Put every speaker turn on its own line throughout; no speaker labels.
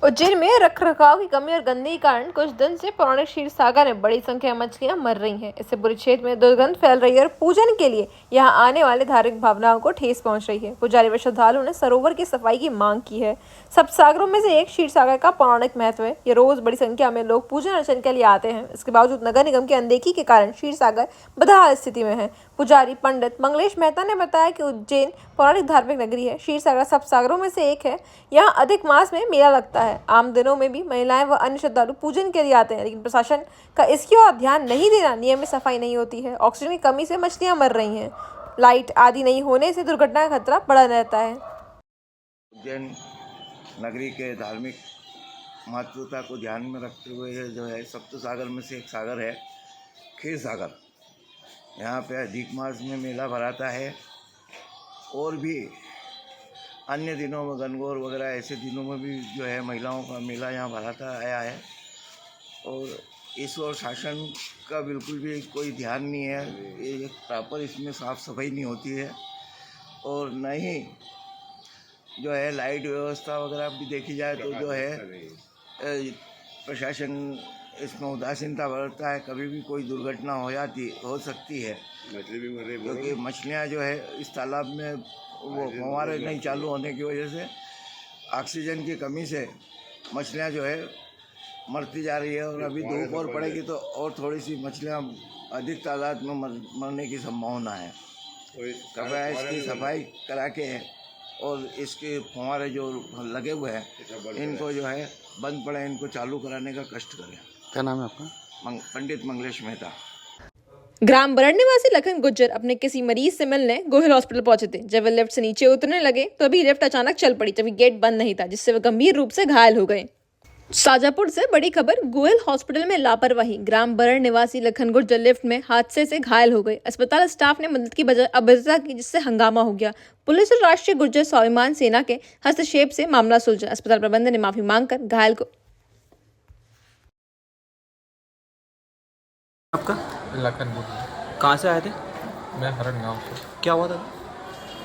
उज्जैन में रखरखाव की कमी और गंदगी के कारण कुछ दिन से पौराणिक क्षीर सागर में बड़ी संख्या में मछलियां मर रही हैं। इससे पूरे क्षेत्र में दुर्गंध फैल रही है और पूजन के लिए यहां आने वाले धार्मिक भावनाओं को ठेस पहुंच रही है। पुजारी व श्रद्धालुओं ने सरोवर की सफाई की मांग की है। सब सागरों में से एक क्षीर सागर का पौराणिक महत्व है। ये रोज बड़ी संख्या में लोग पूजन अर्चन के लिए आते हैं। इसके बावजूद नगर निगम की अनदेखी के कारण क्षीर सागर बदहाल स्थिति में है। पुजारी पंडित मंगलेश मेहता ने बताया कि उज्जैन पौराणिक धार्मिक नगरी है। क्षीर सागर सब सागरों में से एक है। यहाँ अधिक मास में मेला लगता है। आम दिनों में भी महिलाएं व अन्य श्रद्धालु पूजन के लिए आते हैं, लेकिन प्रशासन का इसकी ओर ध्यान नहीं देना, नियमित सफाई नहीं होती है, ऑक्सीजन की कमी से मछलियां मर रही हैं, लाइट आदि नहीं होने से दुर्घटना का खतरा बढ़ा रहता है।
उज्जैन नगरी के धार्मिक महत्वता को ध्यान में रखते हुए जो है सप्त सागर में से एक सागर है क्षीर सागर। यहाँ पे अधिक मास में मेला भराता है और भी अन्य दिनों में गणगौर वगैरह ऐसे दिनों में भी जो है महिलाओं का मेला यहाँ भराता आया है। और इस ओर शासन का बिल्कुल भी कोई ध्यान नहीं है। ये प्रॉपर इसमें साफ़ सफाई नहीं होती है और न ही जो है लाइट व्यवस्था वगैरह भी देखी जाए तो जो है प्रशासन इसमें उदासीनता बरतता है। कभी भी कोई दुर्घटना हो सकती है क्योंकि मछलियाँ जो है इस तालाब में वो फव्वारे नहीं चालू होने की वजह से ऑक्सीजन की कमी से मछलियाँ जो है मरती जा रही है। और अभी धूप और पड़ेगी तो और थोड़ी सी मछलियाँ अधिक तादाद में मरने की संभावना है। कृपया इसकी सफाई करा के और इसके फव्वारे जो लगे हुए हैं इनको जो है बंद पड़े, इनको चालू कराने का कष्ट करें।
क्या नाम है आपका?
पंडित मंगलेश मेहता।
ग्राम बरड़ निवासी लखन गुज्जर अपने किसी मरीज से मिलने गोहिल हॉस्पिटल पहुंचे थे। जब वे लिफ्ट से नीचे उतरने लगे तो अभी लिफ्ट अचानक चल पड़ी, जबकि गेट बंद नहीं था, जिससे वे गंभीर रूप से घायल हो गए। शाजापुर से बड़ी खबर, गोयल हॉस्पिटल में लापरवाही, ग्राम बरड़ निवासी लखन गुर्जर लिफ्ट में हादसे से घायल हो गए। अस्पताल स्टाफ ने मदद की बजाय अभद्रता की, जिससे हंगामा हो गया। पुलिस और राष्ट्रीय गुर्जर स्वाभिमान सेना के हस्तक्षेप से मामला सुलझा। अस्पताल प्रबंधन ने माफी मांगकर घायल को
आपका?
लखन गुर्जर।
कहाँ से आए थे?
मैं हरण गाँव से।
क्या हुआ था?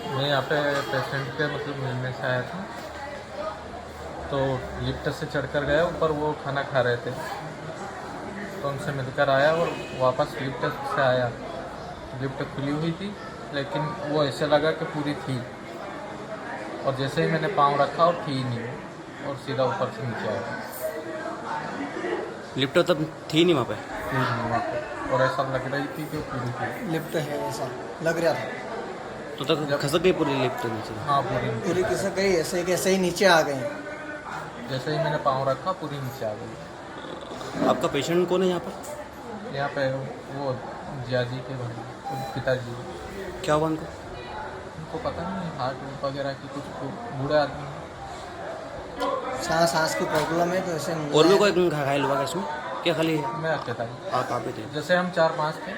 मैं यहाँ पे पेशेंट के मिलने से आया था, तो लिफ्ट से चढ़कर गया ऊपर, वो खाना खा रहे थे तो उनसे मिलकर आया और वापस लिफ्ट से आया। लिफ्ट खुली हुई थी लेकिन वो ऐसे लगा कि पूरी थी, और जैसे ही मैंने पाँव रखा और थी नहीं, और सीधा ऊपर से नीचे आया।
लिफ्ट तब थी नहीं वहाँ पे?
थी नहीं वहाँ पे, और ऐसा लग रही थी कि वो पूरी थी।
लिफ्ट है ऐसा लग रहा था।
तो तक खसक गई पूरी लिफ्ट नीचे?
हाँ, पूरी
पूरी किसक गई, ऐसे कैसे ही नीचे आ गए।
जैसे ही मैंने पाँव रखा पूरी नीचे आ गई।
आपका पेशेंट कौन है यहाँ पर?
यहाँ पे वो जियाजी के भाई, पिताजी।
क्या हुआ उनको?
उनको पता नहीं, हार्ट वगैरह की कुछ बूढ़े आदमी हैं।
सांस की प्रॉब्लम है तो ऐसे।
और भी कोई घायल हुआ क्या इसमें? क्या खाली है?
मैं अकेला ही।
आप कहाँ पे थे?
जैसे हम 4-5 थे,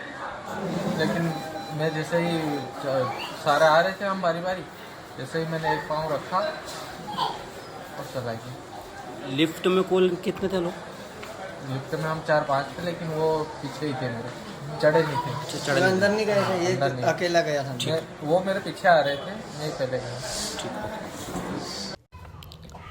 लेकिन मैं जैसे ही सारे आ रहे थे हम बारी बारी, जैसे ही मैंने एक पाँव रखा और चला गया।
लिफ्ट में कुल कितने थे लोग?
लिफ्ट में हम 4-5 थे, लेकिन वो पीछे ही थे मेरे, चढ़े नहीं थे।
चढ़े
अंदर नहीं गए थे, ये
अंदर नहीं।
अकेला गया था।
वो मेरे पीछे आ रहे थे, मैं पहले गया।
ठीक है।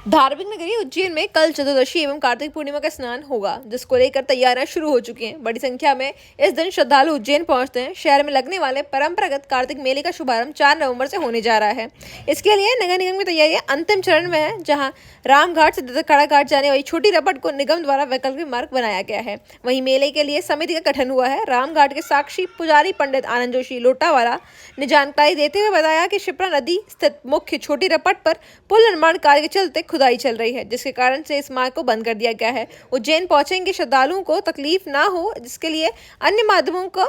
धार्मिक नगरी उज्जैन में कल चतुर्दशी एवं कार्तिक पूर्णिमा का स्नान होगा, जिसको लेकर तैयारियां शुरू हो चुकी हैं। बड़ी संख्या में इस दिन श्रद्धालु उज्जैन पहुंचते हैं। शहर में लगने वाले परंपरागत कार्तिक मेले का शुभारंभ 4 नवंबर से होने जा रहा है। इसके लिए नगर निगम की तैयारियां अंतिम चरण में है, जहां रामघाट से दत्तखड़ा घाट जाने वाली छोटी रपट को निगम द्वारा वैकल्पिक मार्ग बनाया गया है। वहीं मेले के लिए समिति का गठन हुआ है। रामघाट के साक्षी पुजारी पंडित आनंद जोशी लोटावाला ने जानकारी देते हुए बताया कि शिप्रा नदी स्थित मुख्य छोटी रपट पर पुल निर्माण कार्य के चलते खुदाई चल रही है, जिसके कारण से इस मार्ग को बंद कर दिया गया है। उज्जैन पहुंचेंगे श्रद्धालुओं को तकलीफ ना हो, जिसके लिए अन्य माध्यमों को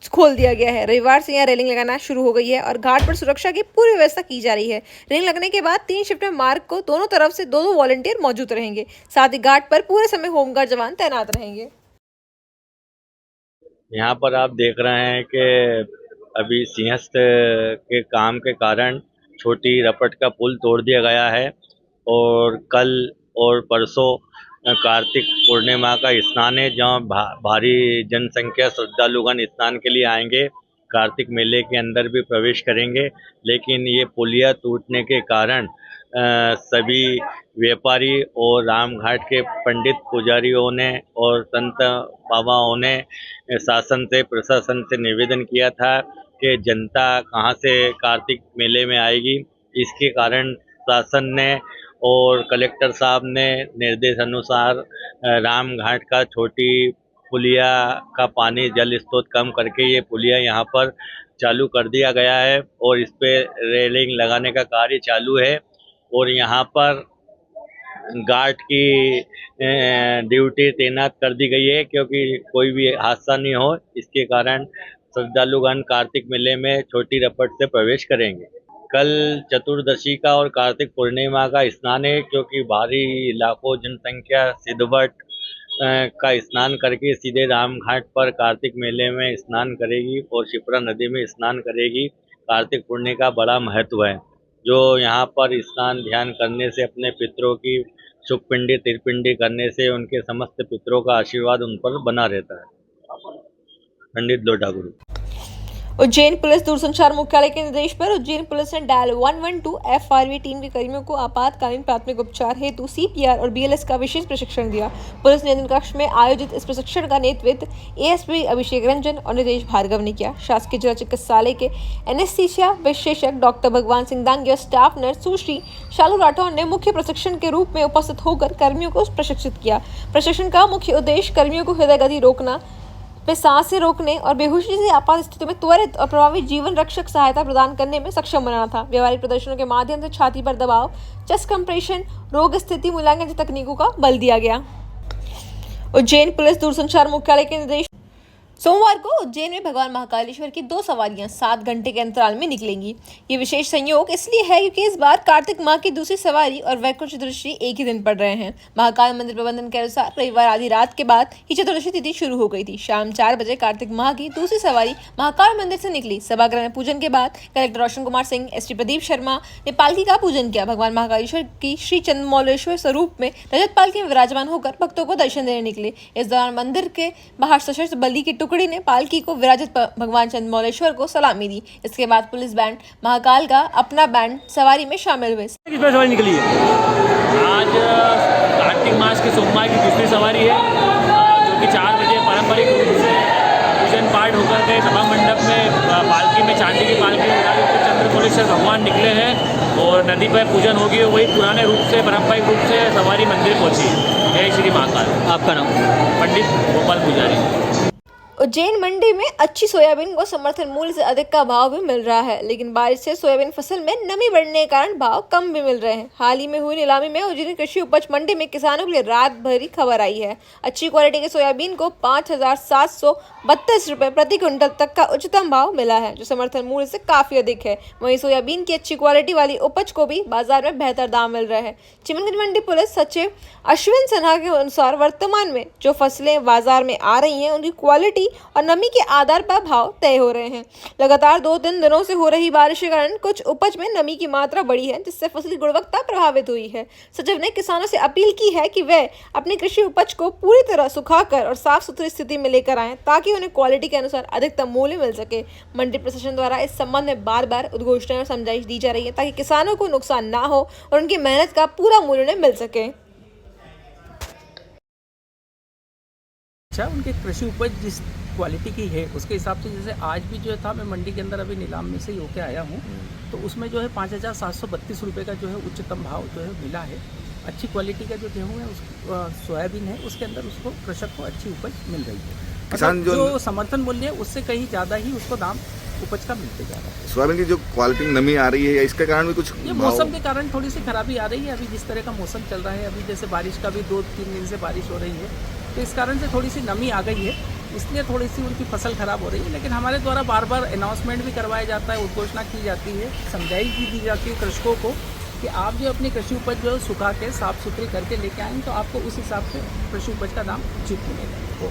खोल दिया गया है। रविवार से यहाँ रेलिंग लगाना शुरू हो गई है और घाट पर सुरक्षा की पूरी व्यवस्था की जा रही है। रेलिंग लगने के बाद 3 शिफ्ट में मार्ग को दोनों तरफ से 2-2 वॉलंटियर मौजूद रहेंगे। साथ ही घाट पर पूरे समय होमगार्ड जवान तैनात रहेंगे।
यहाँ पर आप देख रहे हैं कि अभी सिंहस्थ के काम के कारण छोटी रपट का पुल तोड़ दिया गया है, और कल और परसों कार्तिक पूर्णिमा का स्नान है, जहाँ भारी जनसंख्या श्रद्धालुगण स्नान के लिए आएंगे। कार्तिक मेले के अंदर भी प्रवेश करेंगे, लेकिन ये पुलिया टूटने के कारण सभी व्यापारी और रामघाट के पंडित पुजारियों ने और संत बाबाओं ने शासन से प्रशासन से निवेदन किया था कि जनता कहाँ से कार्तिक मेले में आएगी। इसके कारण शासन ने और कलेक्टर साहब ने निर्देश अनुसार रामघाट का छोटी पुलिया का पानी जल स्रोत कम करके ये पुलिया यहाँ पर चालू कर दिया गया है और इस पे रेलिंग लगाने का कार्य चालू है और यहाँ पर गार्ड की ड्यूटी तैनात कर दी गई है क्योंकि कोई भी हादसा नहीं हो। इसके कारण श्रद्धालुगण कार्तिक मेले में छोटी रपट से प्रवेश करेंगे। कल चतुर्दशी का और कार्तिक पूर्णिमा का स्नान है क्योंकि भारी लाखों जनसंख्या सिद्धवट का स्नान करके सीधे रामघाट पर कार्तिक मेले में स्नान करेगी और शिप्रा नदी में स्नान करेगी। कार्तिक पुण्य का बड़ा महत्व है जो यहाँ पर स्नान ध्यान करने से अपने पितरों की सुखपिंडी तिरपिंडी करने से उनके समस्त पितरों का आशीर्वाद उन पर बना रहता है। पंडित लोटा गुरु।
उज्जैन पुलिस दूरसंचार मुख्यालय के निर्देश पर उज्जैन पुलिस ने डायल 112 FRV टीम के कर्मियों को आपातकालीन प्राथमिक उपचार हेतु CPR और BLS का विशेष प्रशिक्षण दिया। पुलिस नियंत्रण कक्ष में आयोजित इस प्रशिक्षण का नेतृत्व ASP अभिषेक रंजन और नितेश भार्गव ने किया। शासकीय जिला चिकित्सालय के एनेस्थीसिया विशेषज्ञ डॉक्टर भगवान सिंह दांगी और स्टाफ नर्स सुश्री शालू राठौर ने मुख्य प्रशिक्षण के रूप में उपस्थित होकर कर्मियों को प्रशिक्षित किया। प्रशिक्षण का मुख्य उद्देश्य कर्मियों को हृदय गति रोकना, पे सांसें रोकने और बेहोशी से आपात स्थितियों में त्वरित और प्रभावी जीवन रक्षक सहायता प्रदान करने में सक्षम बनाना था। व्यवहारिक प्रदर्शनों के माध्यम से छाती पर दबाव, चेस्ट कंप्रेशन, रोग स्थिति मूल्यांकन जैसी तकनीकों का बल दिया गया। उज्जैन पुलिस दूरसंचार मुख्यालय के निर्देश सोमवार को उज्जैन में भगवान महाकालेश्वर की 2 सवारियां 7 घंटे के अंतराल में निकलेंगी। ये विशेष संयोग इसलिए है क्योंकि इस बार कार्तिक माह की दूसरी सवारी और वैकुंठ चतुर्दशी एक ही दिन पड़ रहे हैं। महाकाल मंदिर प्रबंधन के अनुसार रविवार आधी रात के बाद ही चतुर्दशी तिथि शुरू हो गई थी। शाम 4 बजे कार्तिक माह की दूसरी सवारी महाकाल मंदिर से निकली। सभागृह में पूजन के बाद कलेक्टर रोशन कुमार सिंह, SP प्रदीप शर्मा ने पालकी का पूजन किया। भगवान महाकालेश्वर की श्री चंद्रमौलेश्वर स्वरूप में रजत पालकी में विराजमान होकर भक्तों को दर्शन देने निकले। इस दौरान मंदिर के बाहर सशस्त्र बल्ली की टुकड़ी ने पालकी को विराजित भगवान चंद्रमौलेश्वर को सलामी दी। इसके बाद पुलिस बैंड महाकाल का अपना बैंड सवारी में शामिल हुए।
किस पर सवारी निकली है?
आज कार्तिक मास के सोमवार की दूसरी सवारी है जो कि 4 बजे पारंपरिक रूप से पूजन पाठ होकर के सभा मंडप में पालकी में चांदी की पालकी में चंद्रमौलेश्वर भगवान निकले हैं और नदी पर पूजन होगी। वही पुराने रूप से पारंपरिक रूप से सवारी मंदिर पहुंची। जय श्री महाकाल।
आपका नाम?
पंडित गोपाल पुजारी।
उज्जैन मंडी में अच्छी सोयाबीन को समर्थन मूल्य से अधिक का भाव भी मिल रहा है, लेकिन बारिश से सोयाबीन फसल में नमी बढ़ने के कारण भाव कम भी मिल रहे हैं। हाल ही में हुई नीलामी में उज्जैन कृषि उपज मंडी में किसानों के लिए रात भरी खबर आई है। अच्छी क्वालिटी के सोयाबीन को 5,732 रुपये प्रति क्विंटल तक का उच्चतम भाव मिला है, जो समर्थन मूल्य से काफी अधिक है। वहीं सोयाबीन की अच्छी क्वालिटी वाली उपज को भी बाजार में बेहतर दाम मिल रहे हैं। चिमनगंज मंडी पुलिस सचिव अश्विन सिन्हा के अनुसार वर्तमान में जो फसलें बाजार में आ रही हैं उनकी क्वालिटी और नमी के आधार पर भाव तय हो रहे हैं। लगातार 2-3 दिनों से हो रही बारिश के कारण कुछ उपज में नमी की मात्रा बढ़ी है, जिससे फसल की गुणवत्ता प्रभावित हुई है। सचिव ने किसानों से अपील की है कि वे अपनी कृषि उपज को पूरी तरह सुखाकर और साफ सुथरी स्थिति में लेकर आएं, ताकि उन्हें क्वालिटी के अनुसार अधिकतम मूल्य मिल सके। मंडी प्रशासन द्वारा इस संबंध में बार-बार उद्घोषणाएं और समझाइश दी जा रही है, ताकि किसानों को नुकसान ना हो और उनकी मेहनत का पूरा मूल्य उन्हें मिल सके।
उनके कृषि उपज जिस क्वालिटी की है उसके हिसाब से, जैसे आज भी जो था मैं मंडी के अंदर अभी नीलाम में से ही होके आया हूँ, तो उसमें जो है 5,732 रुपये का जो है उच्चतम भाव जो है मिला है। अच्छी क्वालिटी का जो गेहूँ है उस सोयाबीन है उसके अंदर उसको कृषक को अच्छी उपज मिल रही है। किसान जो समर्थन मूल्य है उससे कहीं ज़्यादा ही उसको दाम उपज का मिलते जा रहा है।
सोयाबीन की जो क्वालिटी नमी आ रही है या इसके कारण भी कुछ
ये मौसम के कारण थोड़ी सी खराबी आ रही है। अभी जिस तरह का मौसम चल रहा है, अभी जैसे बारिश का भी 2-3 दिन से बारिश हो रही है, तो इस कारण से थोड़ी सी नमी आ गई है, इसलिए थोड़ी सी उनकी फसल खराब हो रही है। लेकिन हमारे द्वारा बार बार अनाउंसमेंट भी करवाया जाता है, उद्घोषणा की जाती है, समझाइश भी दी जाती है कृषकों को कि आप जो अपनी कृषि उपज जो सुखा के साफ़ सुथरी करके लेके आएँ तो आपको उस हिसाब से कृषि उपज का दाम उचित मिलेगा।